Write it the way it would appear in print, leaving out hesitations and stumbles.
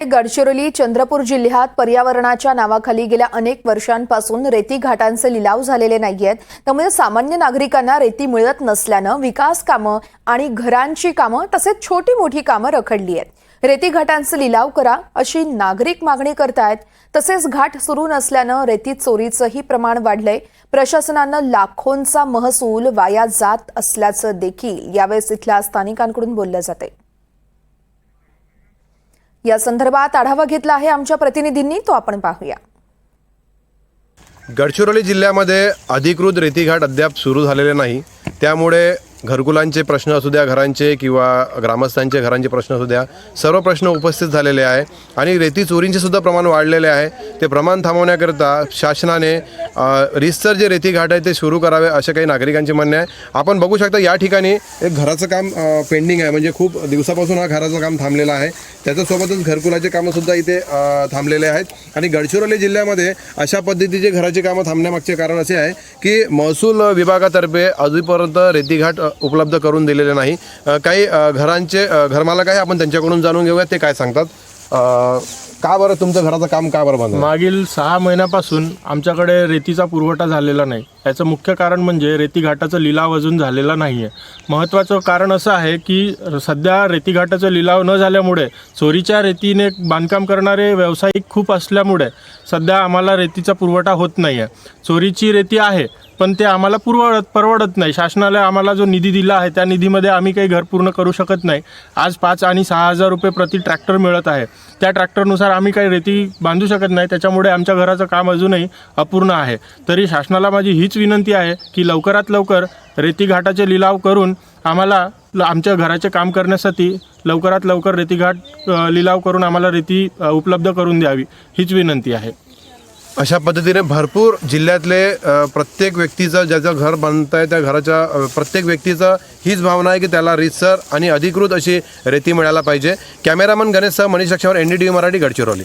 गडचिरोली चंद्रपूर जिल्ह्यात पर्यावरणाच्या नावाखाली गेल्या अनेक वर्षांपासून रेती घाटांचे लिलाव झालेले नाहीयेत। त्यामुळे सामान्य नागरिकांना रेती मिळत नसल्याने विकास कामं आणि घरांची कामं तसेच छोटी मोठी कामं रखडली आहेत। रेती घाटांचे लिलाव करा अशी नागरिक मागणी करतायत। तसेच घाट सुरू नसल्याने रेती चोरीचंही प्रमाण वाढलंय। प्रशासनाने लाखोंचा महसूल वाया जात असल्याचं देखील यावेळेस इथल्या स्थानिकांकडून बोललं जाते। या संदर्भात आढावा घेतला आहे आमच्या प्रतिनिधींनी, तो आपण पाहूया। गडचिरोली जिल्ह्यामध्ये अधिकृत रेतीघाट अद्याप सुरू झालेले नाही, त्यामुळे घरकुलांचे प्रश्न असू द्या, घरांचे किंवा ग्रामस्थांचे घरांचे प्रश्न असू द्या, सर्व प्रश्न उपस्थित झालेले आहे आणि रेती चोरींचे सुद्धा प्रमाण वाढलेले आहे। ते प्रमाण थांबवण्याकरता शासनाने रितसर जे रेतीघाट आहे ते सुरू करावे असे काही नागरिकांचे म्हणणे आहे। आपण बघू शकता या ठिकाणी एक घराचं काम पेंडिंग आहे, म्हणजे खूप दिवसापासून हा घराचं काम थांबलेलं आहे। त्याच्यासोबतच घरकुलाचे कामंसुद्धा इथे थांबलेले आहेत आणि गडचिरोली जिल्ह्यामध्ये अशा पद्धतीचे घराची कामं थांबण्यामागचे कारण असे आहे की महसूल विभागातर्फे अजूनपर्यंत रेतीघाट उपलब्ध करून दिलेले नाही। काही घरांचे घरमालक आहे, आपण त्यांच्याकडून जाणून घेऊया ते काय सांगतात। का बरं तुमचं घराचं काम का बरं बंद? मागील 6 महिन्यापासून आमच्याकडे रेतीचा पुरवठा झालेला नाही। याचं मुख्य कारण म्हणजे रेतीघाटाचा लिलाव अजून झालेला नाही आहे। महत्त्वाचं कारण असं आहे की सध्या रेतीघाटाचा लिलाव न झाल्यामुळे चोरीच्या रेतीने बांधकाम करणारे व्यावसायिक खूप असल्यामुळे सध्या आम्हाला रेतीचा पुरवठा होत नाही आहे। चोरीची रेती आहे पण ते आम्हाला परवडत नाही। शासनाने आम्हाला जो निधी दिला आहे त्या निधीमध्ये आम्ही काही घर पूर्ण करू शकत नाही। आज 5 आणि 6 हजार रुपये प्रति ट्रॅक्टर मिळत आहे, त्या ट्रॅक्टरनुसार आम्ही काही रेती बांधू शकत नाही। त्याच्यामुळे आमच्या घराचं काम अजूनही अपूर्ण आहे। तरी शासनाला माझी हीच विनंती आहे की लवकरात लवकर रेतीघाटाचे लिलाव करून आम्हाला आमच्या घराचे काम करण्यासाठी लवकरात लवकर रेतीघाट लिलाव करून आम्हाला रेती उपलब्ध करून द्यावी, हीच विनंती आहे। अशा पद्धतीने भरपूर जिल्ह्यातले प्रत्येक व्यक्तीचं ज्याचं घर बांधत आहे त्या घराच्या प्रत्येक व्यक्तीचं हीच भावना आहे की त्याला रीतसर आणि अधिकृत अशी रेती मिळायला पाहिजे। कॅमेरामन गणेशसह मनीष लक्ष्मण, NDTV मराठी, गडचिरोली।